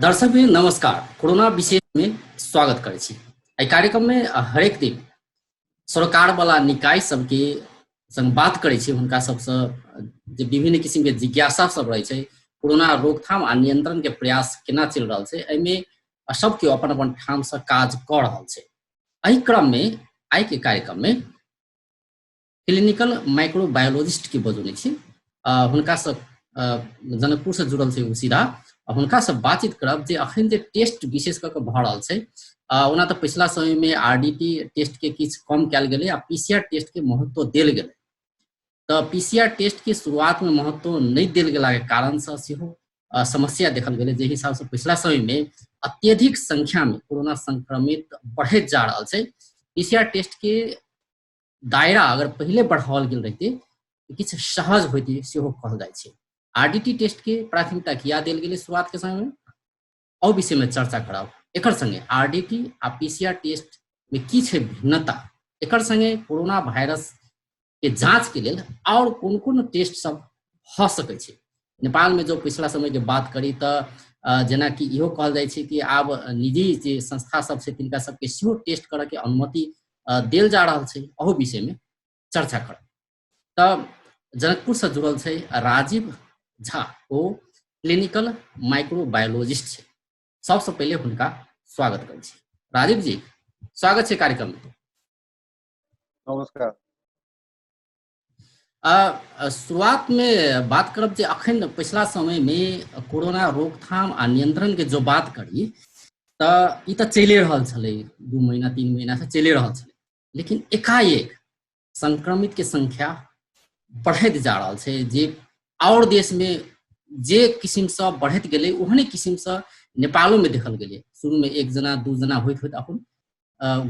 दर्शक नमस्कार। कोरोना विशेष में स्वागत करे छी। एहि कार्यक्रम में हरेक दिन सरकार वाला निकाय सबके संग बात करे छी, हुनका सबसे जे विभिन्न किस्म के जिज्ञासा सब रहे छै, कोरोना रोकथाम आ नियंत्रण के प्रयास केना चल रहल छै, एहिमे सबके अपन अपन ठाम से काज क रहल छै। एहि क्रम में आइ के कार्यक्रम में क्लिनिकल माइक्रोबायोलॉजिस्ट के बजौने छी। हुनका से जनकपुर से जुड़ल छै सीधा हुनका से बातचीत करब जे अखन जे टेस्ट विशेष करके भ रहल छै। ओना तो पिछला समय में आरडीटी टेस्ट के किछ कम कयल गेलै आ पीसीआर टेस्ट के महत्व देल गेलै। तो पीसीआर टेस्ट के शुरुआत में महत्व नहीं देल गेला के कारण से सेहो समस्या देखल गेलै, जे हिसाब से पिछला समय में अत्यधिक संख्या में कोरोना संक्रमित बढ़ैत जा रहल छै। पीसीआर टेस्ट के दायरा अगर पहले बढ़ाओल गेल रहते किछ सहज होती सेहो कहल जाय छै। आरडीटी टेस्ट के प्राथमिकता किया देल गेलै शुरुआत के समय में, और विषय में चर्चा करब। एकर संगे आरडीटी आ पीसीआर टेस्ट में की छै भिन्नता, एकर संगे कोरोना वायरस के जांच के लेल और कोन कोन टेस्ट सब भ सकै छै। नेपाल में जो पिछला समय के बात करी तो जेना कि इहो कहल जाय छै कि आब निजी जे संस्था सब छै तिनका सबके सेहो टेस्ट करे के अनुमति देल जा रहल छै। ओहो विषय में चर्चा करब। तब जनकपुर से जुड़ल छै राजीव झा, ओ क्लिनिकल माइक्रोबायोलॉजिस्ट छै। सबसे पहले हुनका स्वागत करै छी। राजीव जी, स्वागत छै कार्यक्रम में। नमस्कार। शुरुआत में बात करब जे अखन पिछला समय में कोरोना रोकथाम आ नियंत्रण के जो बात करी तो ई तो चले रहल छलै, 2 महीना 3 महीना से चले रहल छलै, लेकिन एकाएक संक्रमित के संख्या बढ़ैत जा रहल छै। जे और देश में जे किस्म से बढ़ैत गेलै ओहने किस्म से नेपालो में देखल गेलै। शुरू में 1 जना 2 जना होइत होइत अपन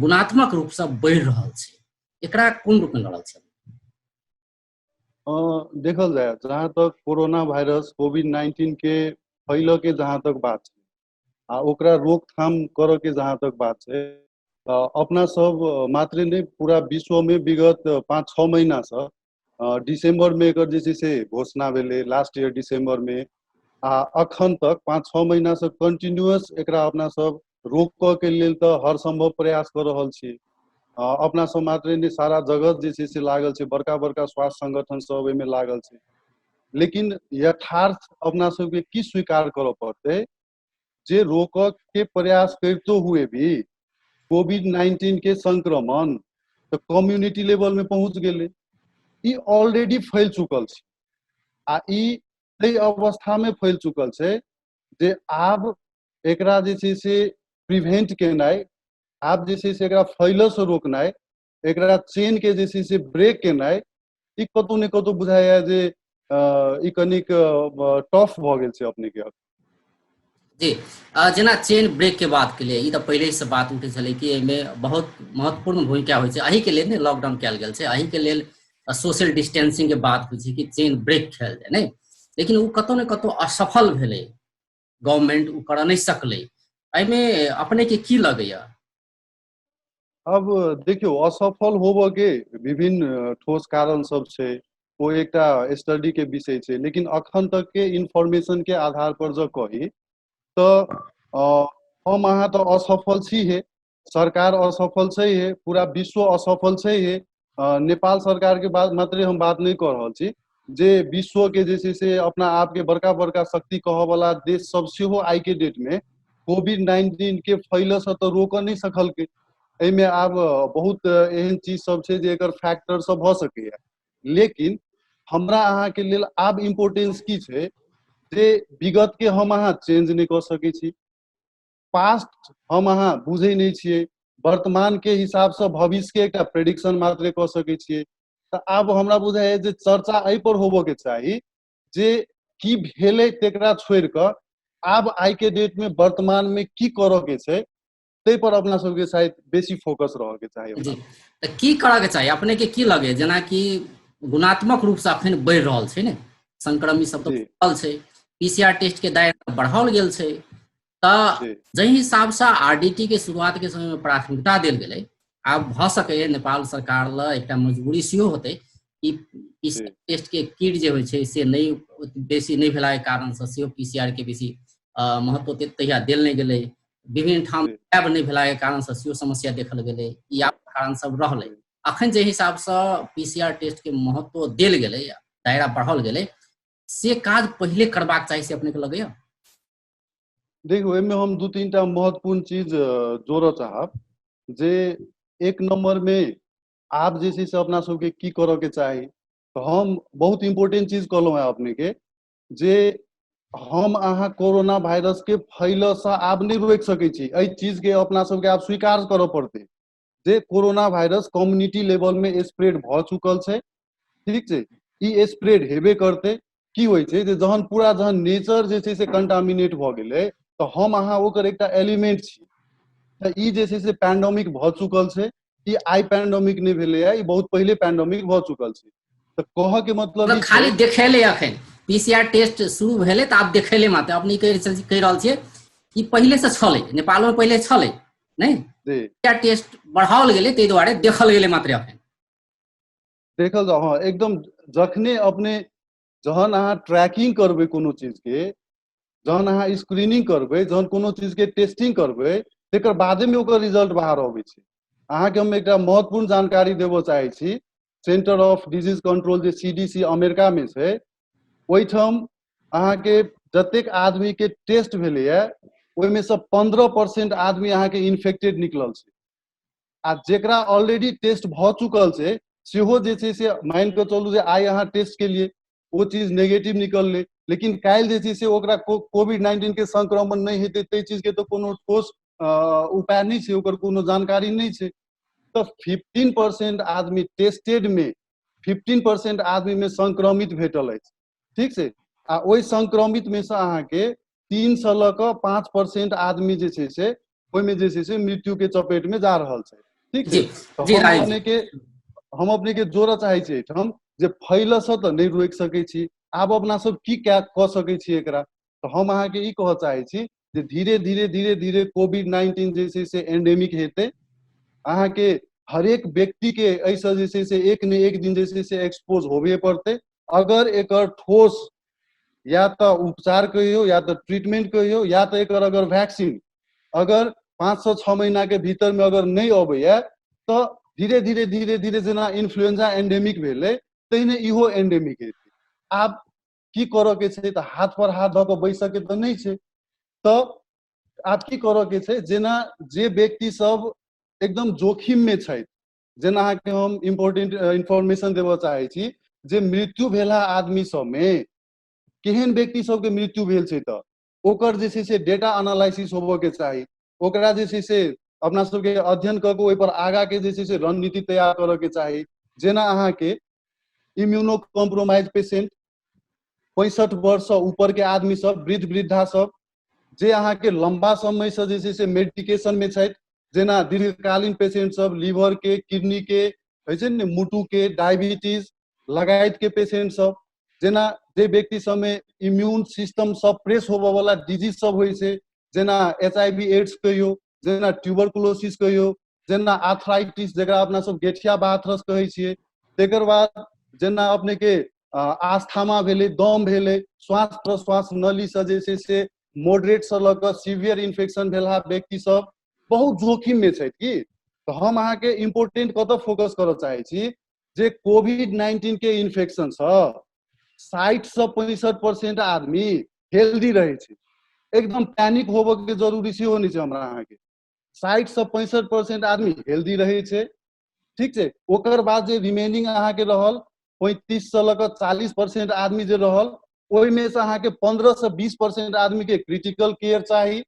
गुणात्मक रूप से बढ़ रहल छै। एकरा कोन रूप में लड़ल छै? देखल जाए जहाँ तक कोरोना वायरस कोविड-19 के फैल के जहाँ तक बात है आ ओकरा रोकथाम कर के जहाँ तक बात है, अपना सब मात्र नहीं पूरा विश्व में विगत 5-6 महीना से दिसंबर में एकर जे से घोषणा भेले लास्ट ईयर दिसंबर में आ अखन तक 5-6 महीना से कंटिन्यूअस एकरा अपना सब रोक के लेल तो हर संभव प्रयास कर रहल छी। अपना सब मात्र नहीं सारा जगत जे से लागल छै, बड़का बड़का स्वास्थ्य संगठन सब एमे लागल छै। लेकिन यथार्थ अपना सब के की स्वीकार करऽ पड़ते जे रोक के प्रयास करते हुए भी कोविड-19 के संक्रमण तो कम्युनिटी लेवल में पहुंच गेले, ई ऑलरेडी फैल चुकल छै। आ ई अवस्था में फैल चुकल छै जे आब एकरा जे छै से प्रिवेंट केनाइ, आब जे छै से एकरा फैल से रोकनाइ, एकरा चेन के जे छै से ब्रेक केनाइ, ई कतौ ने कतौ बुझाइया जे ई कनिक टफ भ गेल छै अपने के। जी, जेना चेन ब्रेक के बात के लिए ई तो पहले से बात उठे छलै कि एमे बहुत महत्वपूर्ण भूमिका होइ छै। एही के लेल ने लॉकडाउन कयल गेल छै, एही के लेल सोशल डिस्टेंसिंग के बात होइ छै कि चेन ब्रेक कयल जाय नहीं। लेकिन वो कतौ ने कतौ असफल भेलै, गवर्नमेंट उ कर नहीं सकलै। एहिमे अपने के की लगैया? अब देखियो असफल होबो के विभिन्न ठोस कारण सब छै, वो एकटा स्टडी के विषय छै। लेकिन अखन तक के इंफॉर्मेशन के आधार पर जो कही तो हम अहाँ तो असफल छी है, सरकार असफल छै है, पूरा विश्व असफल छै है। नेपाल सरकार के बात मात्र हम बात नहीं कर रहल छी, जे विश्व के जे छै से अपना आप के बड़का बड़का शक्ति कह वाला देश सब सेहो आई के डेट में कोविड-19 के फैल से तो रोक नहीं सकल के। एमे आब बहुत एहन चीज सब छै जे एकर फैक्टर सब भ सके। लेकिन हमरा अहाँ के लेल आब इम्पोर्टेंस की छै जे विगत के हम अहाँ चेंज नहीं कर सके छी, पास्ट हम अहाँ बुझे नहीं छिए, वर्तमान के हिसाब से भविष्य के एक प्रेडिक्शन मात्र कर सके छिए। तो आब हमरा बुझाइए जे चर्चा एहि पर होबो के चाहिए जे की भेले तेकरा छोड़ के आब आई के डेट में वर्तमान में की करो के छै ते पर अपना सबके शायद बेसी फोकस रह के चाहिए। जी, तो की करऽ के चाहिए अपने के की लगे? जेना कि गुणात्मक रूप से अखन बढ़ रहल छै ने, संक्रमित सब तो बढ़ल छै, पीसीआर टेस्ट के दायरा बढ़ाओल गेल छै। तो जै हिसाब से आरडीटी के शुरुआत के समय में प्राथमिकता देल गेलै, आब भ सके नेपाल सरकार ल एकटा मजबूरी सेहो होते कि पीसीआर टेस्ट के किट जे होइ छै से नहीं बेसी नहीं भेला के कारण से सेहो पीसीआर के बेसी महत्व तहिया देल नहीं गेलै, विभिन्न ठाम जी लैब नहीं भेला के कारण से सेहो समस्या देखल गेलै, ई आब कारण सब रहलै। अखन जे हिसाब से पीसीआर टेस्ट के महत्व देल गेलै, दायरा बढ़ल गेलै, से काज पहिले करबाक चाही से अपने के लगैया? देखियो, एहिमे हम दू तीन टा महत्वपूर्ण चीज जोड़ऽ चाहब। जे एक नंबर में आप जे छै से अपना सबके की करऽ के चाही, तो हम बहुत इम्पोर्टेंट चीज कहलहुँ है अपने के, जे हम अहाँ कोरोना वायरस के फैलऽ से आब नहीं रोकि सकै छी। एहि चीज के अपना सबके आब स्वीकार करऽ पड़तै जे कोरोना वायरस कम्युनिटी लेवल में स्प्रेड भऽ चुकल छै। ठीक छै, ई स्प्रेड हेबे करतै। की होइ छै जे जहन पूरा जहन नेचर जे छै से कंटामिनेट भऽ गेलै, तो हम अहाँ ओकर एकटा एलिमेंट छी। तऽ ई जे छै से पैंडेमिक भऽ चुकल छै। ई आइ पैंडेमिक नहीं भेलैया, ई बहुत पहिले पैंडेमिक भऽ चुकल छै। तऽ कहऽ के मतलब मतलब ई छै। खाली देखेले अखन पीसीआर टेस्ट शुरू भेलै तऽ आब देखेले मात्र, अपने कहि रहल छियै कि पहिले से छलै, नेपाल में पहिले छलै नहीं, जी पीसीआर टेस्ट बढ़ाओल गेलै ताहि दुआरे देखल गेलै मात्र अखन। देखल जाओ, हाँ एकदम। जखने अपने जहन अहाँ ट्रैकिंग करबै कोनो चीज के, जहन अहाँ स्क्रीनिंग करबै, जहन कोनो चीज के टेस्टिंग करबै, तेकर बादे में ओकर रिजल्ट बाहर अबै छै। अहाँके हम एकटा महत्वपूर्ण जानकारी देबऽ चाहै छी। Centre of disease control J CDC America में छै, ओहिठाम अहाँके जतेक आदमी के टेस्ट भेलैया, ओहिमे से 15% आदमी अहाँके इन्फेक्टेड निकलल छै। आ जेकरा ऑलरेडी टेस्ट भऽ चुकल छै, सेहो जे छै से मान कऽ चलू जे आइ अहाँ टेस्ट केलिए, वो चीज नेगेटिव निकललै, लेकिन काल्हि जे छै से ओकरा कोविड-19 के संक्रमण नहीं हेतै, ताहि चीज के तो कोनो ठोस उपाय नहीं छै, ओकर कोनो जानकारी नहीं छै। तो 15% आदमी टेस्टेड में 15% आदमी में संक्रमित भेटल अछि। ठीक छै, आ ओहि संक्रमित में से अहाँके 3 से लऽ कऽ 5% आदमी जे छै से ओहिमे जे छै से मृत्यु के चपेट में जा रहल छै। ठीक छै, जी तो जी राजीव जी, हम अपने के जोड़ऽ चाहै छी एहिठाम जे फैलऽ से तऽ नहीं रोकि सकै छी। आब अपना सब की कऽ सकै छी एकरा, तो हम अहाँके ई कहऽ चाहै छी जे धीरे धीरे धीरे धीरे कोविड-19 जे छै से एंडेमिक हेतै। अहाँके हरेक व्यक्ति के ऐसे जे छै से एक ने एक दिन जे छै से एक्सपोज होबे पड़तै। अगर एकर ठोस या तो उपचार कहियो, या तो ट्रीटमेंट कहियो, या तो एकर अगर वैक्सीन अगर 5 से 6 महीना के भीतर में अगर नहीं अबैया, तो धीरे धीरे धीरे धीरे जेना इन्फ्लुएंजा एंडेमिक भेलै, तहिने इहो एंडेमिक हेतै। आब की करऽ के छै, तऽ हाथ पर हाथ धऽ कऽ बैसऽ के तऽ नहीं छै। तऽ आब की करऽ के छै, जेना जे व्यक्ति सब एकदम जोखिम में छथि, जेना अहाँके हम इम्पोर्टेंट इंफॉर्मेशन देबऽ चाहै छी, जे मृत्यु भेला आदमी सब में केहन व्यक्ति सबके मृत्यु भेल छै, तऽ ओकर जे छै से डेटा एनालिसिस होबऽ के चाही। ओकरा जे छै से अपना सबके अध्ययन कऽ के ओहि पर आगा के जे छै से रणनीति तैयार करऽ के चाही। जेना अहाँके इम्यूनो कॉम्प्रोमाइज पेशेंट, 65 वर्ष से ऊपर के आदमी सब, वृद्ध वृद्धा सब, जे अहाँके लंबा समय से जे छै से मेडिकेशन में छथि, जेना दीर्घकालीन पेशेंट सब, लीवर के, किडनी के, होइ छै ने मुटु के, डायबिटीज लगायत के पेशेंट सब, जेना जे व्यक्ति सब में इम्यून सिस्टम सप्रेस होबऽ वाला डिजीज सब होइ छै, जेना HIV एड्स कहियो, जेना ट्यूबरकुलोसिस कहियो, जेना आर्थराइटिस जकरा अपना सब गेठिया बाथरस कहै छियै। तेकर बाद जेना अपने के आस्थमा भेलै, दम भेलै, श्वास प्रश्वास नली से जे छै से मॉडरेट से लऽ कऽ सीवियर इन्फेक्शन भेला व्यक्ति सब बहुत जोखिम में छथि की। तो हम अहाँके इम्पोर्टेंट कतऽ फोकस करऽ चाहै छी, जे कोविड-19 के इन्फेक्शन से 60 से 65% आदमी हेल्दी रहे छै। एकदम पैनिक होबऽ के जरूरी सेहो नहीं छै हमरा अहाँके। 60 से 65% आदमी हेल्दी रहे छै। ठीक छै, ओकर बाद जे रिमेनिंग अहाँके रहल 35 से लऽ कऽ 40% आदमी जे रहल, ओहिमे से अहाँके 15 से 20% आदमी के क्रिटिकल केयर चाही।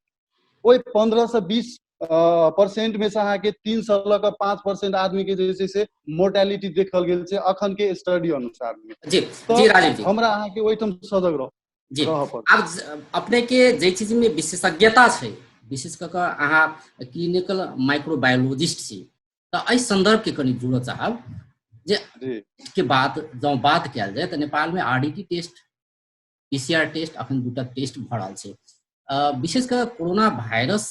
ओहि 15 से 20% में से अहाँके 3 से लऽ कऽ 5% आदमी के जे छै से मोर्टेलिटी देखल गेल छै अखन के स्टडी अनुसार में। जी तो जी राजीव जी, हमरा अहाँके ओहिठाम सजग जी रहऽ पड़त। आब अपने के जे चीज में विशेषज्ञता छै, विशेष कऽ कऽ अहाँ क्लिनिकल माइक्रोबायोलॉजिस्ट छी, तऽ एहि संदर्भ के कनि जुड़ऽ चाहब जे जी के बात जँ बात कयल जाय तऽ नेपाल में RDT टेस्ट, PCR टेस्ट अखन दूटा टेस्ट भऽ रहल छै। विशेष कऽ कोरोना वायरस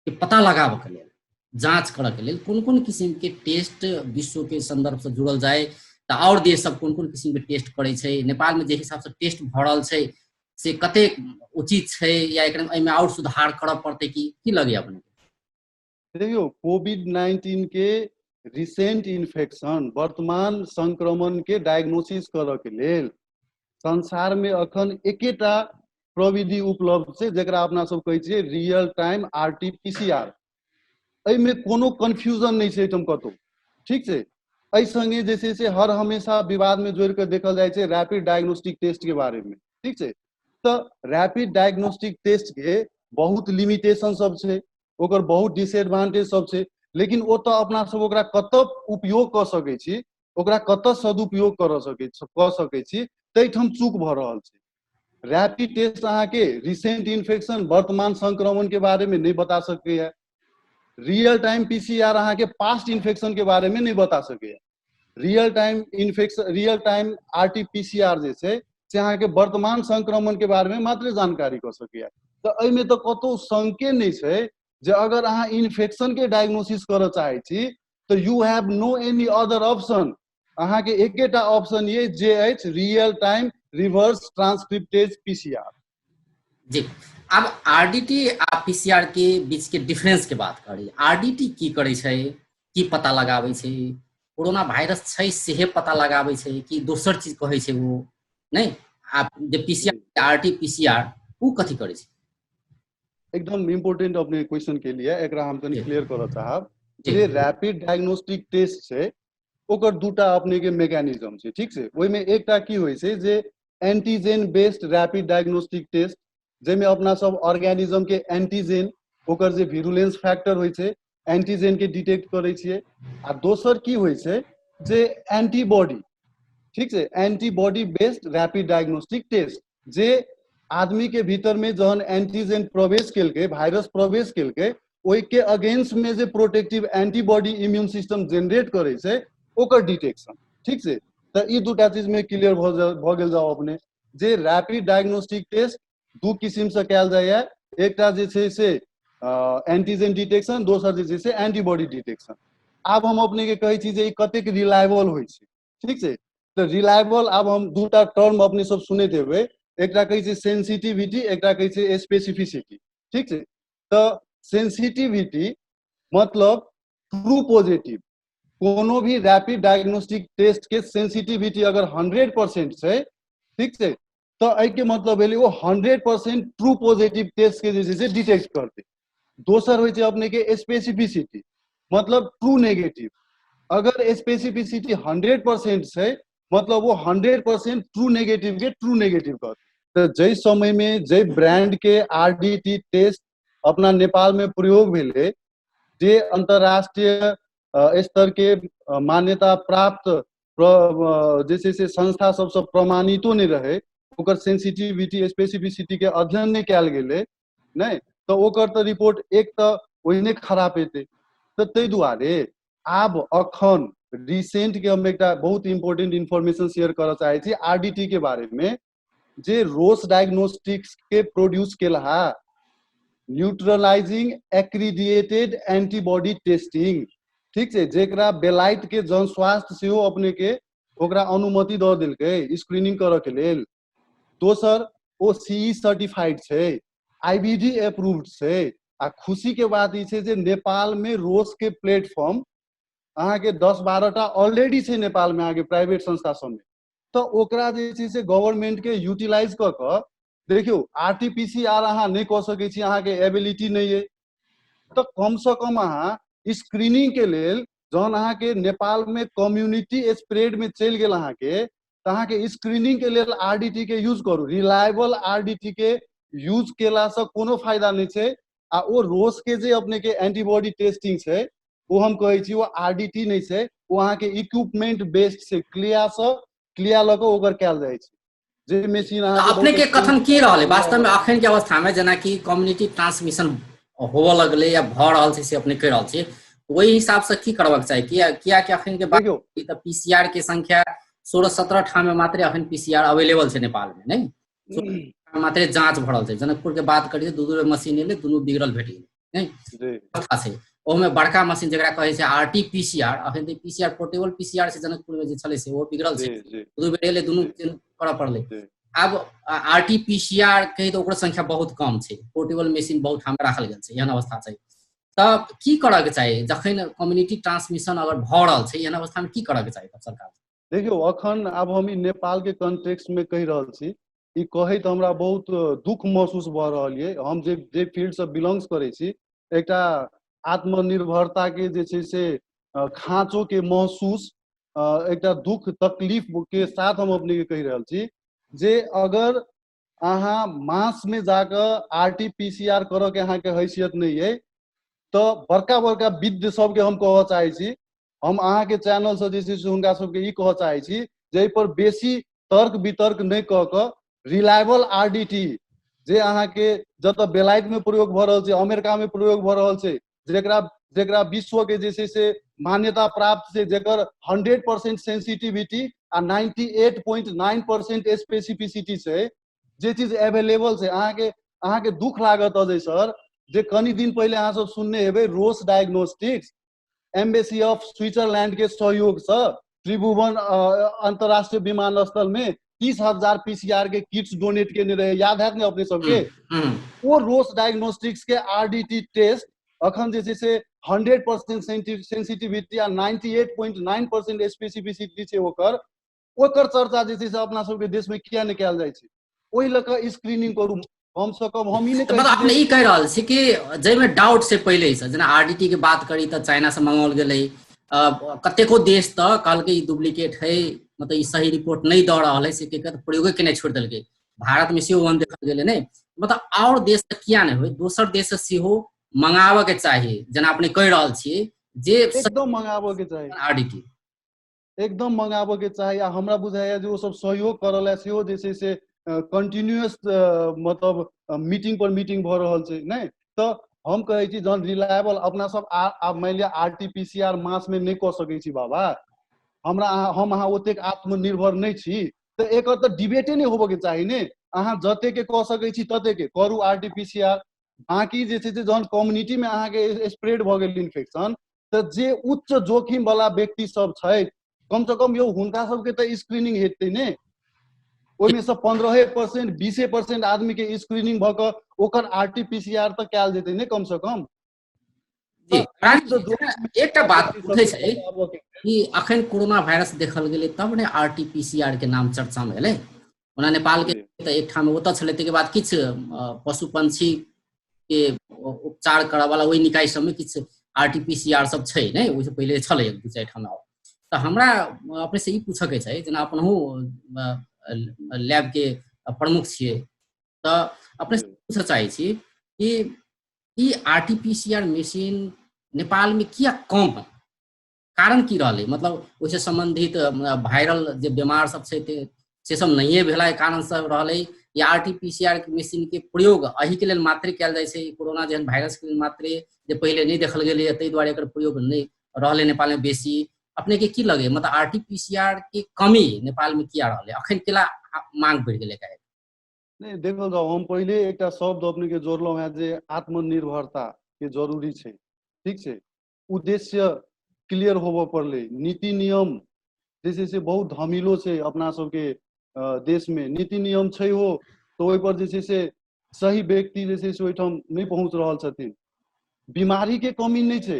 के पता लगाबऽ के लेल, जांच करऽ के लेल कोन कोन किस्म के टेस्ट विश्व के संदर्भ से जुड़ल जाए, तऽ और देश सब कोन कोन किस्म के टेस्ट करै छै, नेपाल में जे हिसाब से टेस्ट भऽ रहल छै से कतेक उचित छै या एकरा एहिमे और सुधार करऽ पड़तै की लगे अपने? देखियो, कोविड-19 के रिसेंट इन्फेक्शन, वर्तमान संक्रमण के डायग्नोसिस करऽ के लेल संसार में अखन एकेटा प्रविधि उपलब्ध छै, जेकरा अपना सब कहै छियै रियल टाइम RT-PCR। एहिमे कोनो कन्फ्यूजन नहीं छै एहिठाम कतौ, ठीक छै। एहि संगे जे छै से हर हमेशा विवाद में जोड़ के देखल जाय छै रैपिड डायग्नोस्टिक टेस्ट के बारे में, ठीक छै। तो रैपिड डायग्नोस्टिक टेस्ट के बहुत लिमिटेशन सब छै, ओकर बहुत डिसएडवांटेज सब छै, लेकिन ओ तो अपना सब ओकरा कतऽ उपयोग कऽ सकै छी, ओकरा कतऽ सदुपयोग कऽ सकै छी, तैठाम चूक भऽ रहल छै। रैपिड टेस्ट अहाँ के रिसेंट इन्फेक्शन, वर्तमान संक्रमण के बारे में नहीं बता सकैया। रियल टाइम PCR अहाँ के पास्ट इन्फेक्शन के बारे में नहीं बता सकैया। Real time infection, real time RT-PCR जे छै से अहाँ के वर्तमान संक्रमण के बारे में मात्र जानकारी कऽ सकैया। तो एहिमे तो कतौ शंके नहीं छै जे अगर अहाँ इन्फेक्शन के डायग्नोसिस करऽ चाहै छी तो you have no any other option. अहाँ के एकेटा ऑप्शन ये जे अछि real time reverse transcriptase PCR। जी, अब RDT आ PCR के बीच के डिफरेंस के बात करी। RDT की करे छै, की पता लगाबै छै, कोरोना वायरस छै सेहे पता लगाबै छै कि दोसर चीज कहै छै वो नहीं? आप जे PCR RT-PCR वो कथी करे छै? एकदम इम्पोर्टेंट अपने क्वेश्चन के लिए एकरा हम कनी जी क्लियर करऽ चाहब। जी जे रैपिड डायग्नोस्टिक टेस्ट छै ओकर दूटा अपने के मैकेनिज्म छै, ठीक छै। ओहिमे एकटा की होइ छै जे antigen based rapid diagnostic test, जेमे अपना सब ऑर्गेनिज्म के एंटीजेन, ओकर जे विरुलेंस फैक्टर होइ छै, एंटीजेन के डिटेक्ट करै छियै। आ दोसर की होइ छै जे एंटीबॉडी, ठीक छै, antibody based rapid diagnostic test, जे आदमी के भीतर में जहन एंटीजेन प्रवेश केलकै, वायरस प्रवेश केलकै, ओहि के अगेंस्ट में जे protective antibody immune system generate करे छै ओकर डिटेक्शन, ठीक छै। तो ई दूटा चीज में क्लियर भ गेल जाओ अपने जे रैपिड डायग्नोस्टिक टेस्ट दू किस्म से कयल जाइए। एकटा जे छै से एंटीजेन डिटेक्शन, दोसर जे छै से एंटीबॉडी डिटेक्शन। आब हम अपने के कहै छी जे ई कतेक रिलायबल होइ छै, ठीक छै। तो रिलायबल आब हम दूटा टर्म अपने सब सुनैत हेबै, एकटा कहै छै सेंसिटिविटी, एकटा कहै छै स्पेसिफिसिटी, ठीक छै। तो सेंसिटिविटी मतलब ट्रू पॉजिटिव, कोनो भी रैपिड डायग्नोस्टिक टेस्ट के सेंसिटिविटी अगर 100% छै, ठीक छै, तो एहि के मतलब भेलै वो 100% ट्रू पॉजिटिव टेस्ट के जे छै से डिटेक्ट करतै। दोसर होइ छै अपने के स्पेसिफिसिटी, मतलब ट्रू नेगेटिव। अगर स्पेसिफिसिटी 100% छै मतलब वो 100% ट्रू नेगेटिव के ट्रू नेगेटिव करतै। तो जै समय में जै ब्रांड के RDT टेस्ट अपना नेपाल में प्रयोग भेलै, जे अंतरराष्ट्रीय स्तर के मान्यता प्राप्त जे छै से संस्था सबसे प्रमाणितो नहीं रहे, ओकर सेंसिटिविटी स्पेसिफिसिटी के अध्ययन नहीं कयल गेलै, नहीं तो ओकर तो रिपोर्ट एक तो ओहिने खराब हेतै। तो ताहि दुआरे आब अखन रिसेंट के हम एकटा बहुत इंपोर्टेंट इन्फॉर्मेशन शेयर करऽ चाहै छी RDT के बारे में, जे रोस डायग्नोस्टिक्स के प्रोड्यूस केलहा न्यूट्रलाइजिंग एक्रीडिएटेड एंटीबॉडी टेस्टिंग, ठीक छै, जेकरा बेलाइट के जन स्वास्थ्य सेहो अपने के ओकरा अनुमति दऽ देलकै स्क्रीनिंग करऽ के लेल। दोसर ओ CE सर्टिफाइड छै, IVD अप्रूव्ड छै। आ खुशी के बात ई छै जे नेपाल में रोस के प्लेटफॉर्म अहाँ के 10-12 टा ऑलरेडी छै नेपाल में, अहाँ के प्राइवेट संस्था सब में। तो ओकरा जे छै से गवर्नमेंट के यूटिलाइज कऽ कऽ देखियो RT-PCR अहाँ नहीं कऽ सकै छी, अहाँ के एबिलिटी नहीं है, तो कम से कम अहाँ स्क्रीनिंग के लेल जहन अहाँ के नेपाल में कम्युनिटी स्प्रेड में चलि गेल अहाँ के, तो अहाँ के स्क्रीनिंग के लेल RDT के यूज करू। रिलायबल RDT के यूज केला से कोनो फायदा नहीं छै। आ ओ रोस के जे अपने के एंटीबॉडी टेस्टिंग छै वो हम कहै छी वो RDT नहीं छै, वो अहाँ के इक्विपमेंट बेस्ड छै, क्लिया लऽ कऽ ओकर कयल जाइ छै। जे मशीन अहाँ के अपने बहुत के कथन की रहलै वास्तव में एक्सपेंसिव। अखन के अवस्था में, जेना कि कम्युनिटी ट्रांसमिशन होबऽ लगलै या भऽ रहल छै से अपने कहि रहल छी, ओहि हिसाब से की करबाक चाही? किया कि अखन के बात देखियो तऽ PCR के संख्या 16-17 ठाम में मात्र अखन PCR अवेलेबल छै नेपाल में, नहीं 16 ठाम मात्र जांच भऽ रहल छै। जनकपुर के बात करिए, दू मशीन एलै, दुनू बिगड़ल भेट गेलै, नहीं जी अवस्था छै। ओमे बड़का मशीन जेकरा कहै छै RT-PCR, अखन तऽ PCR पोर्टेबल PCR छै जनकपुर में जे छलै से वो बिगड़ल जी छै, जी दू बेर एलै, दुनू जी करऽ पड़लै। जी अब आरटीपीसीआर कही तो ओकर संख्या बहुत कम छै, पोर्टेबल मशीन बहुत हमरा राखल गेल छै, एहन अवस्था छै। तब की करऽ के चाही जखन कम्युनिटी ट्रांसमिशन अगर भऽ रहल छै, एहन अवस्था में की करऽ के चाही तब सरकार? देखियो अखन आब हम ई नेपाल के कॉन्टेक्स्ट में कहि रहल छी, ई कहैत हमरा बहुत दुख महसूस भऽ रहल ये। हम जे फील्ड से बिलोंग्स करै छी, एकटा आत्मनिर्भरता के जे छै से खाँचो के महसूस, एकटा दुख तकलीफ के साथ हम अपने के कहि रहल छी जे अगर अहाँ मास में जाकर आरटीपीसीआर करऽ के अहाँ के हैसियत नहीं है, तो बड़का बड़का विद्य सबके हम कहऽ चाहै छी, हम अहाँ के चैनल से जे छै से हुनका सबके ई कहऽ चाहै छी जे पर बेसी तर्क वितर्क नहीं कऽ कऽ रिलायबल आरडीटी जे अहाँ के जतऽ बेलायत में प्रयोग भऽ रहल छै, अमेरिका में प्रयोग भऽ रहल छै, जेकरा जेकरा विश्व के जे छै से मान्यता प्राप्त छै, जेकर 100% सेंसिटिविटी आ 98.9% स्पेसिफिसिटी छै, जे चीज अवेलेबल छै। अहाँ के दुख लागत अजय सर जे कनी दिन पहले अहाँ सब सुनने हेबै रोस डायग्नोस्टिक्स एम्बेसी ऑफ स्विट्जरलैंड के सहयोग से त्रिभुवन अंतरराष्ट्रीय विमानस्थल में 30,000 पीसीआर के किट्स डोनेट केने रहे, याद हैत ने अपने सबके? वो रोस डायग्नोस्टिक्स के आरडीटी टेस्ट अखन जे छै से 100% सेंसिटिविटी आ 98.9% स्पेसिफिसिटी छै ओकर चर्चा जे छै से अपना सबके देश में किया नहीं कयल जाइ छै? ओहि लऽ कऽ स्क्रीनिंग करू। हम सब हम ई नहीं मतलब अपने ई कहि रहल छी कि जाहिमे डाउट से पहले से, जेना आरडीटी के बात करी तो चाइना से मंगाओल गेलै, कतेको देश तो कहलकै ई डुप्लीकेट है, मतलब ई सही रिपोर्ट नहीं दऽ रहल है, से प्रयोगे के नहीं छोड़ देलकै। भारत में सेहो ओहन देखल गेलै नहीं, मतलब और देश से किया नहीं होय, दोसर देश से सेहो मंगाबऽ के चाही, जेना अपने कहि रहल छियै जे एकदम मंगाबऽ के चाही, आरडीटी एकदम मंगाबऽ के चाही। आ हमरा बुझाइया जे ओ सब सहयोग करल है, सेहो जे छै से कंटिन्यूअस मतलब मीटिंग पर मीटिंग भऽ रहल छै नहीं। तो हम कहै छी जहन रिलायबल अपना सब मानि लिअ आरटीपीसीआर मास में नहीं कऽ सकै छी बाबा, हम अहाँ ओतेक आत्मनिर्भर नहीं छी, तो एक तो डिबेटे नहीं होबऽ के चाही ने। अहाँ जते के कऽ सकै छी तते के करू आरटीपीसीआर। बाकी जे छै से जहन कम्युनिटी में अहाँ के स्प्रेड भऽ गेल इन्फेक्शन, तो जे उच्च जोखिम वाला व्यक्ति सब छै, कम से कम यौ हुनका सबके तो स्क्रीनिंग हेतै ने। ओहिमे से 15% 20% आदमी के स्क्रीनिंग भऽ कऽ ओकर आरटीपीसीआर तो कयल जेतै ने कम से कम। जी एकटा बात उठै छै कि अखन कोरोना वायरस देखल गेलै तब ने आरटीपीसीआर के नाम चर्चा में एलै। ओना नेपाल के तऽ एकठाम ओतऽ छलै, ताहिके बाद किछु पशु पंछी के उपचार करऽ वाला ओहि निकाय सबमे किछु आरटीपीसीआर सब छै ने, ओहिसँ पहिले छलै एक दू चारि ठाम। तऽ हमरा अपने से ई पूछऽ के छै, जेना अपनहु लैब के प्रमुख छियै, तऽ अपने से पूछऽ चाहै छी कि ई आरटीपीसीआर मशीन नेपाल में किया कम है, कारण की रहलै? मतलब ओहिसे संबंधित वायरल जे बीमार सब छै से सब नहिए भेला के कारण सब रहलै, या आरटीपीसीआर के मशीन के प्रयोग एहि के लेल मात्रे कयल जाइ छै, कोरोना जेहन वायरस के लेल मात्रे जे पहिले नहीं देखल गेलै, ताहि दुआरे एकर प्रयोग नहीं रहलै नेपाल में बेसी? अपने के की लगे, मतलब आरटीपीसीआर के कमी नेपाल में किया रहलै, अखन केला मांग बढ़ि गेलै काहे? नहीं देखल जाओ, हम पहले एक शब्द अपने के जोड़लहुँ हैं जे आत्मनिर्भरता के जरूरी छै, ठीक छै। उद्देश्य क्लियर होबऽ पड़लै, नीति नियम जे छै से बहुत धमिलो छै अपना सबके देश में, नीति नियम छै हो तो ओहि पर जे छै से सही व्यक्ति जे छै से ओहिठाम नहीं पहुँच रहल छथिन। बीमारी के कमी नहीं छै,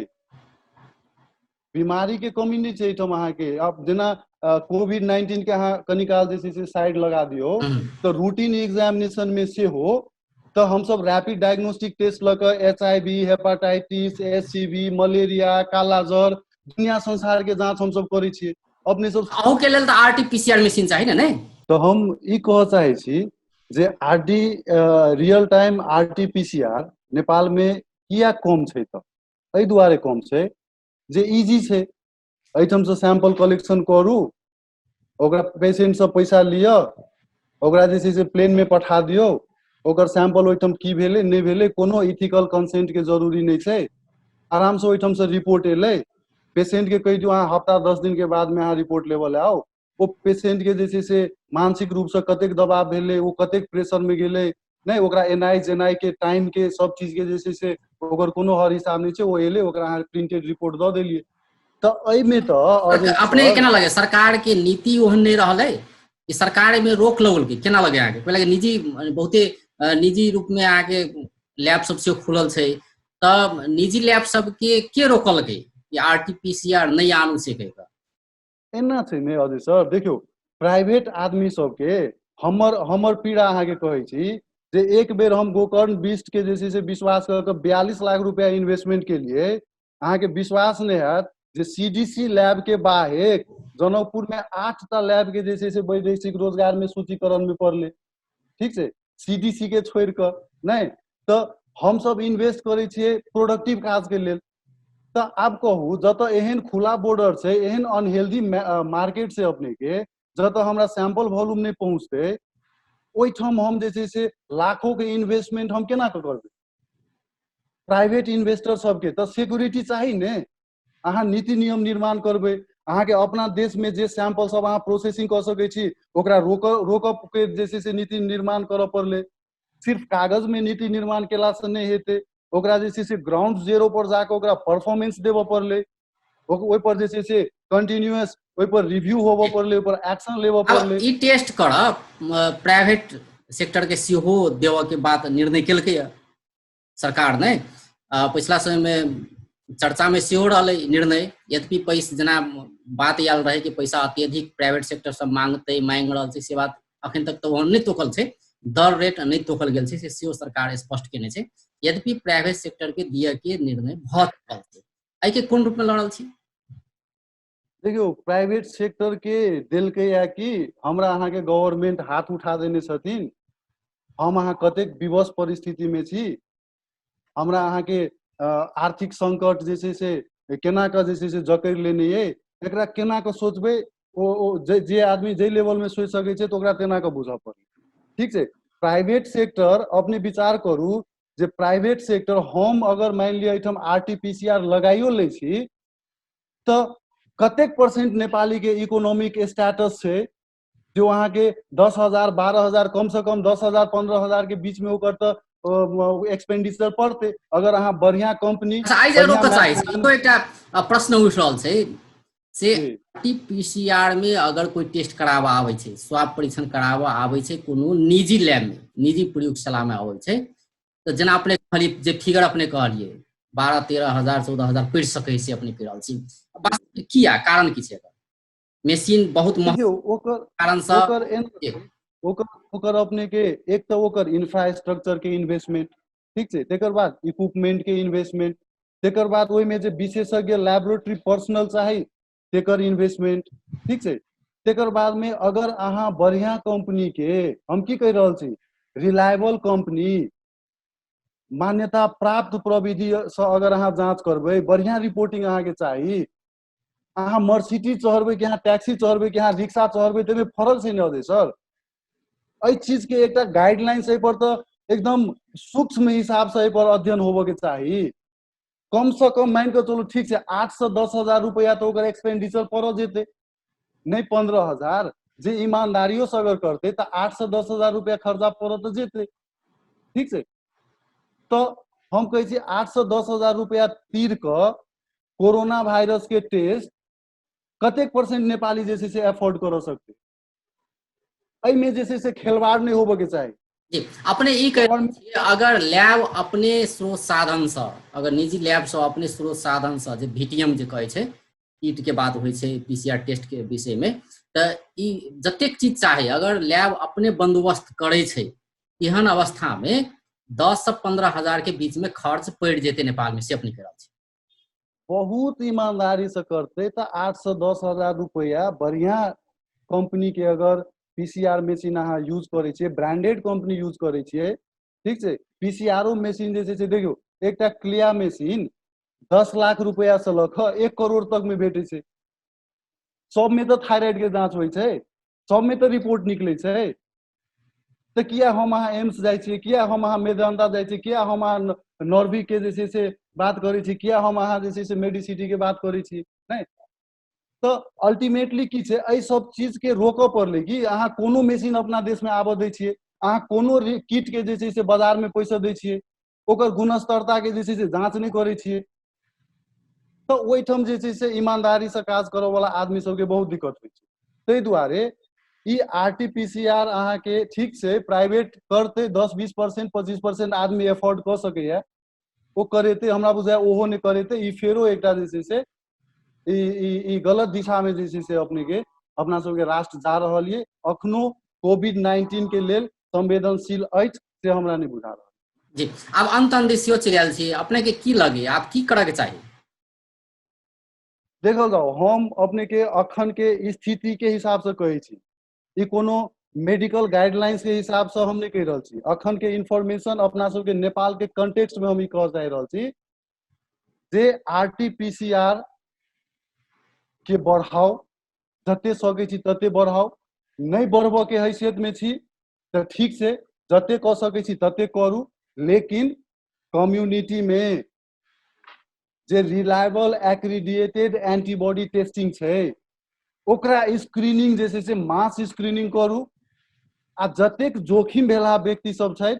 बीमारी के कमी नहीं छै एहिठाम अहाँ के। अब जेना कोविड-19 के अहाँ कनी काल जे छै से साइड लगा दियौ, तो रूटीन एग्जामिनेशन में से हो तो हम सब रैपिड डायग्नोस्टिक टेस्ट लऽ कऽ HIV, हेपाटाइटिस, SCV, मलेरिया, कालाजार, दुनिया संसार के जांच हम सब करै छियै। अपने सब अहू के लेल तऽ आरटीपीसीआर मशीन चाही ने? नहीं तो हम ई कहऽ चाहै छी जे रियल टाइम आरटीपीसीआर नेपाल में किया कम छै? तऽ एहि दुआरे कम छै जे इजी छै, एहिठाम से सैंपल कलेक्शन करू, ओकरा पेशेंट से पैसा लिअ, ओकरा जे छै से प्लेन में पठा दियौ, ओकर सैंपल ओहिठाम की भेलै नहीं भेलै कोनो इथिकल कंसेंट के जरूरी नहीं छै, आराम से ओहिठाम से रिपोर्ट एलै, पेशेंट के कहि दियौ अहाँ हफ्ता 10 दिन के बाद में अहाँ रिपोर्ट लेवल आओ। वो पेशेंट के जे छै से मानसिक रूप से कतेक दबाव भेलै, वो कतेक प्रेशर में गेलै, नहीं ओकरा एनाइ जेनाइ के टाइम के सब चीज के जे छै से ओकर कोनो हर हिसाब नहीं छै, वो एलै ओकरा अहाँ प्रिंटेड रिपोर्ट दऽ देलियै। तो एहिमे तो अपने केना लगे सरकार के नीति ओहन नहीं रहलै ई सरकार एहिमे रोक लगलकै, केना लगे अहाँके? पहिले निजी बहुते निजी रूप में अहाँके लैब सब से खुलल छै, तब निजी लैब सबके के रोकलकै कि आरटीपीसीआर नहीं आनू से कहि कऽ? एना छै ने अजय सर, देखियो प्राइवेट आदमी सबके हमर हमर पीड़ा अहाँके कहै छी जे एक बेर हम गोकर्ण बिस्ट के जे छै से विश्वास कर के 42 लाख रुपया इन्वेस्टमेंट के लिए, अहाँके विश्वास नहीं हैत जे सीडीसी लैब के बाहेक जनकपुर में 8 टा लैब के जे छै से वैदेशिक रोजगार में सूचीकरण में पड़ले, ठीक छै, सीडीसी के छोड़ कर नहीं। तो हम सब इन्वेस्ट करे छिए प्रोडक्टिव काज के लेल। तो आब कहू जत एहन खुला बॉर्डर से, एहन अनहेल्दी मार्केट से अपने के जत हमरा सैंपल वॉल्यूम नहीं पहुँचते, ओहिठाम हम जे छै से लाखों के इन्वेस्टमेंट हम केना के करबै? प्राइवेट इन्वेस्टर सबके तो सिक्योरिटी चाहिए ने। अहाँ नीति नियम निर्माण करबै, अहाँ के अपना देश में जे सैंपल सब अहाँ प्रोसेसिंग कर सकै छी ओकरा रोकअप के जे छै से नीति निर्माण करऽ पड़ले। सिर्फ कागज में नीति निर्माण केला से नहीं हेतै, ओकरा जे छै से ग्राउंड जीरो पर जाके ओकरा परफॉर्मेंस देबऽ पड़ले, ओहि पर जे छै से कंटिन्यूअस ओहि पर रिव्यू होबऽ पड़ले, ओहि पर एक्शन लेबऽ अब पड़ले। ई टेस्ट करब प्राइवेट सेक्टर के सेहो देवऽ के बात निर्णय केलकै सरकार ने। पिछला समय में चर्चा में सेहो रहलै निर्णय, यद्यपि पैसा जेना बात आयल रहे कि पैसा अत्यधिक प्राइवेट सेक्टर सब मांगते मांग रहल छै, से बात अखन तक तो नहीं तोकल छै, दर रेट नहीं तोकल गेल छै, से सेहो सरकार स्पष्ट केने छै। यद्यपि प्राइवेट सेक्टर के दिए के निर्णय भऽ रहल छै, एहि के कोन रूप में लड़ल छी? देखियो प्राइवेट सेक्टर के दिलकै या कि हमरा अहाँ के गवर्नमेंट हाथ उठा देने छथिन, हम अहाँ कतेक विवश परिस्थिति में छी, हमरा अहाँ के आर्थिक संकट जे छै से केना के जे छै से जकड़ लेने ये, एकरा केना के सोचबै, जे आदमी जे लेवल में सोच सकै छै तो ओकरा तेना के बुझऽ पड़ै, ठीक छै। प्राइवेट सेक्टर अपने विचार करू जे प्राइवेट सेक्टर हम अगर मान लिया एठम आरटीपीसीआर लगाइयो ले छी तो कतेक परसेंट नेपाली के इकोनॉमिक स्टेटस छै जो अहाँ के 10,000 12,000 कम से कम 10,000 15,000 के बीच में ओकर तो एक्सपेंडिचर पड़ते। अगर अहाँ बढ़िया कंपनी अच्छा, आई जे रोक चाहै छी, तो एकटा प्रश्न उठ रहल छै से आरटीपीसीआर में अगर कोई टेस्ट कराबऽ आबै छै, स्वाब परीक्षण कराबऽ आबै छै कोनो निजी लैब में, निजी प्रयोगशाला में आबै छै, तो जेना अपने कहलिए जे फिगर अपने कहलिए 12-13,000 14,000 पढ़ि सकै छै, अपने कहि रहल छी, वास्तविक किया कारण की छै? मशीन बहुत देखियो महग कारण से ओकर अपने के एक तो ओकर इंफ्रास्ट्रक्चर के इन्वेस्टमेंट, ठीक छै, तेकर बाद इक्विपमेंट के इन्वेस्टमेंट, तेकर बाद ओहि में जे विशेषज्ञ लैबोरेटरी पर्सनल चाही तेकर इन्वेस्टमेंट, ठीक छै। तेकर बाद में अगर अहाँ बढ़िया कंपनी के, हम की कह रहल छी, रिलायबल कंपनी मान्यता प्राप्त प्रविधि से अगर अहाँ जांच करबै, बढ़िया रिपोर्टिंग अहाँ के चाहिए, अहाँ मर्सिडीज चढ़बै कि अहाँ टैक्सी चढ़बै कि अहाँ रिक्शा चढ़बै, तेमे फर्क छै ने सर। एहि चीज के एक गाइडलाइन से पर तो एकदम सूक्ष्म हिसाब से पर अध्ययन होबे के चाहिए। कम से कम मान के चलो ठीक है 8 से 10,000 रुपया तो ओकर एक्सपेंडिचर पड़ जेते, नहीं 15,000, जे ईमानदारियों से अगर करते तो 8 से 10,000 रुपया खर्चा पड़ तो जेते, ठीक है। तो हम कहे 8 से 10,000 रुपया तीर क कोरोना वायरस के टेस्ट कतेक परसेंट नेपाली जैसे से एफोर्ड कर सकते, में जैसे से खिलवाड़ नहीं होबे के चाहिए। जी, अपने ई कह अगर लैब अपने स्रोत साधन से, अगर निजी लैब से अपने स्रोत साधन से, जे वीटीएम जे कहे छै, किट के बात होइ छै, पीसीआर टेस्ट के विषय में, तो ई जतेक चीज चाहे अगर लैब अपने बंदोबस्त करे छै, एहन अवस्था में 10 से 15,000 के बीच में खर्च पड़ जेते नेपाल में, से अपने कह रहल छी। बहुत ईमानदारी से करते तो 8 से 10,000 रुपया बढ़िया कंपनी के अगर पीसीआर मशीन अहाँ यूज करे छिए, ब्रांडेड कंपनी यूज करे छिए, ठीक है। पीसीआर मशीन जैसे देखियो एक क्लिया मशीन 10 लाख रुपया से लख 1 करोड़ तक में भेटे छै, सब में तो थायराइड के जांच होइ छै, सब में तो रिपोर्ट निकले छै, तो किया हम अहाँ एम्स जाए छिए, किया हम अहाँ मेदांता जाए छिए, किया हम अहाँ नॉर्वी के जैसे से बात करे छी, किया हम अहाँ जैसे से मेडिसिटी के बात करे छी, नहीं। तो अल्टीमेटली की छै, एहि सब चीज के रोकऽ पड़ले कि अहाँ कोनो मशीन अपना देश में आबऽ दै छिए, अहाँ कोनो किट के जैसे से बाजार में पैसा दै छिए, ओकर गुणस्तरता के जैसे से जांच नहीं करे छिए, तो ओहिठाम जे छै से ईमानदारी से काज करऽ वाला आदमी सबके बहुत दिक्कत होइ छै। ताहि दुआरे ई RT-PCR अहाँ के ठीक से प्राइवेट करते 10-20% 25% आदमी एफोर्ड कर सकैया, ओ करेते हमरा बुझाय ओहो नहीं करेते, ई फेरो एकटा जे छै से ई गलत दिशा में जे छै से अपने के अपना सबके राष्ट्र जा रहल ये। अखनो कोविड-19 के लेल संवेदनशील अछि से हमरा नहीं बुझा रहल। जी आब अंत दिशियो चलि आयल छी, अपने के की लगे आब की करऽ के चाही? देखल जाओ, हम अपने के अखन के स्थिति के हिसाब से कहै छी, ई कोनो मेडिकल गाइडलाइंस के हिसाब से हम नहीं कह रहल छी। अखन के इंफॉर्मेशन अपना सबके नेपाल के कंटेक्स्ट में हम ई कह चाहि रहल छी जे RT-PCR के बढ़ाओ, जते सकै छी तते बढ़ाओ। नहीं बढ़बऽ के हैसियत में छी तो ठीक से जते कऽ सकै छी तते करू, लेकिन कम्युनिटी में जे रिलायबल एक्रीडिएटेड एंटीबॉडी टेस्टिंग छै ओकरा स्क्रीनिंग जे छै से मास स्क्रीनिंग करू। आ जतेक जोखिम भेला व्यक्ति सब छै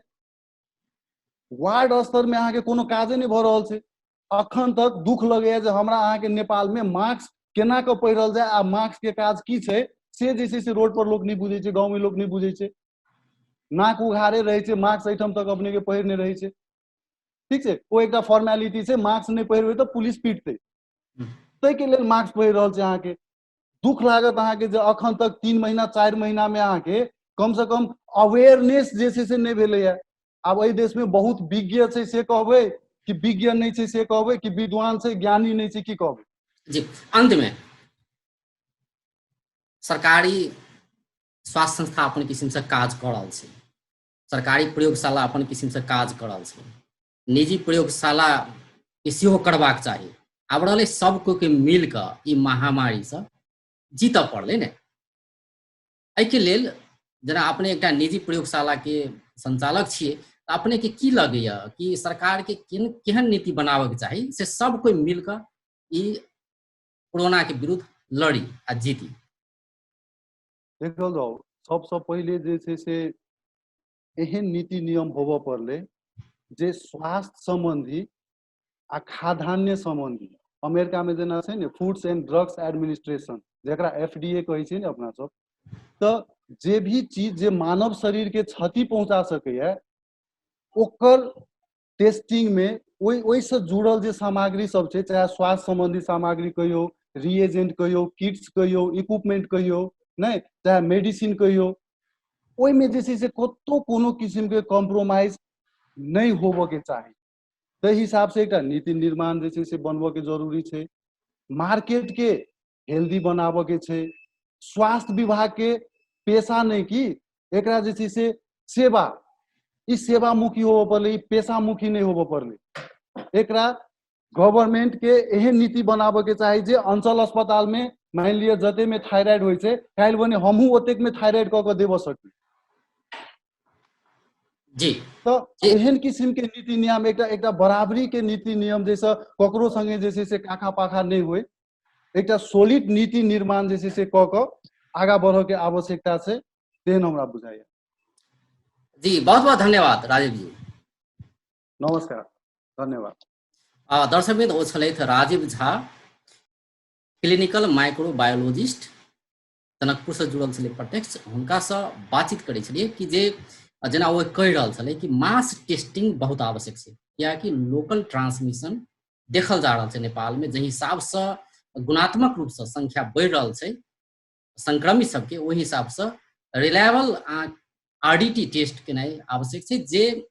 वार्ड स्तर में अहाँ के कोनो काजे नहीं भऽ रहल छै। अखन तक दुख लगैया जे हमरा अहाँ के नेपाल में मास्क केना कऽ पहिरल जाय आ मास्क के काज की छै से जे छै से रोड पर लोक नहीं बुझै छै, गाँव में लोक नहीं बुझै छै। नाक उघारे रहै छै, मास्क एहिठाम तक अपने के पहिरने रहै छै। ठीक छै, ओ एकटा फॉर्मेलिटी छै, मास्क नहीं पहिरबै तो पुलिस पीटतै, ताहि के लेल मास्क पहिर रहल छै। अहाँ के दुख लागत अहाँ के जे अखन तक 3 महीना 4 महीना में अहाँ के कम से कम अवेयरनेस जे छै से नहीं भेलैया। आब एहि देश में बहुत विज्ञ छै से कहबै कि विज्ञ नहीं छै से कहबै, कि विद्वान छै ज्ञानी नहीं छै की कहबै? जी अंत में सरकारी स्वास्थ्य संस्था अपन किस्म से काज कऽ रहल छै, सरकारी प्रयोगशाला अपन किस्म से काज कऽ रहल छै, निजी प्रयोगशाला के सेहो करबाक चाही। आब रहलै सब कोई के मिल कऽ ई महामारी से जीतऽ पड़लै ने। एहिके लेल जेना अपने एकटा निजी प्रयोगशाला के संचालक छियै तऽ अपने के की लगैया कि सरकार के केहन नीति बनाबऽ के चाही से सब कोई मिल कऽ ई कोरोना के विरुद्ध लड़ी आ जीती? देखल जाओ, सबसे पहले जे छै से एहन नीति नियम होबऽ पड़लै जे स्वास्थ्य संबंधी आ खाद्यान्न संबंधी, अमेरिका में जेना छै ने फूड्स एंड ड्रग्स एडमिनिस्ट्रेशन जकरा FDA कहै छै ने अपना सब, तो जे भी चीज जे मानव शरीर के क्षति पहुंचा सकैया ओकर टेस्टिंग में ओहि से जुड़ल जे सामग्री सब छै, चाहे स्वास्थ्य संबंधी सामग्री कहियो, रिएजेंट कहियो, किट्स कहियो, इक्विपमेंट कहियो, नहीं चाहे मेडिसिन कहियो, ओहि में जे छै से कतौ कोनो किस्म के कॉम्प्रोमाइज नहीं होबऽ के चाही। ताहि हिसाब से एकटा नीति निर्माण जे छै से बनबऽ के जरूरी छै। मार्केट के हेल्दी बनाबऽ के छै। स्वास्थ्य विभाग के पेशा नहीं कि एकरा जे छै से सेवा, ई सेवामुखी होबऽ पड़लै, ई पेशामुखी नहीं होबऽ पड़लै। एकरा गवर्नमेंट के एहन नीति बनाबऽ के चाही जे अंचल अस्पताल में मान लिअ जते में थायराइड होइ छै, काल्हि भने हमहूँ ओतेक में थायराइड कऽ के देबऽ सकी। जी तो जी एहन किस्म के नीति नियम, एकटा बराबरी के नीति नियम जैसे ककरो संगे जे छै से काखा पाखा नहीं होय, एकटा सॉलिड नीति निर्माण जे छै से कऽ कऽ आगाँ बढ़ऽ के आवश्यकता छै, तेहन हमरा बुझाइया। जी बहुत बहुत धन्यवाद राजीव जी। नमस्कार, धन्यवाद। दर्शकवृन्द, ओ छलथि राजीव झा, क्लिनिकल माइक्रोबायोलॉजिस्ट, जनकपुर से जुड़ल छलै प्रत्यक्ष। हुनकासँ बातचीत करै छलियै कि जे जेना ओ कहि रहल छलै कि मास टेस्टिंग बहुत आवश्यक छै, कियाकि लोकल ट्रांसमिशन देखल जा रहल छै नेपाल में, जाहि हिसाब से गुणात्मक रूप से संख्या बढ़ि रहल छै संक्रमित सबके, ओहि हिसाब से रिलायबल RDT टेस्ट केनाइ आवश्यक छै, जे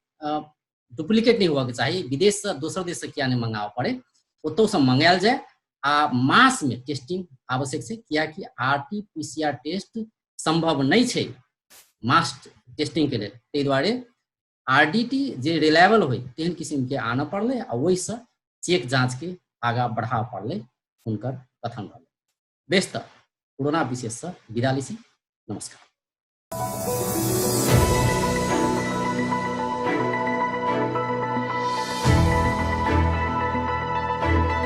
डुप्लीकेट नहीं होबऽ के चाही। विदेश से दोसर देश से किया नहीं मंगाबऽ पड़े, ओतौ से मंगायल जाए आ मास में टेस्टिंग आवश्यक छै, कियाकि RT-PCR टेस्ट संभव नहीं छै मास टेस्टिंग के लेल। ताहि दुआरे RDT जे रिलायबल होय तेहन किस्म के आनऽ पड़लै आ ओहि से चेक जांच के आगाँ बढ़ाबऽ पड़लै, हुनकर कथन रहलै। बेस तऽ कोरोना विशेष से विदा लै छी, नमस्कार।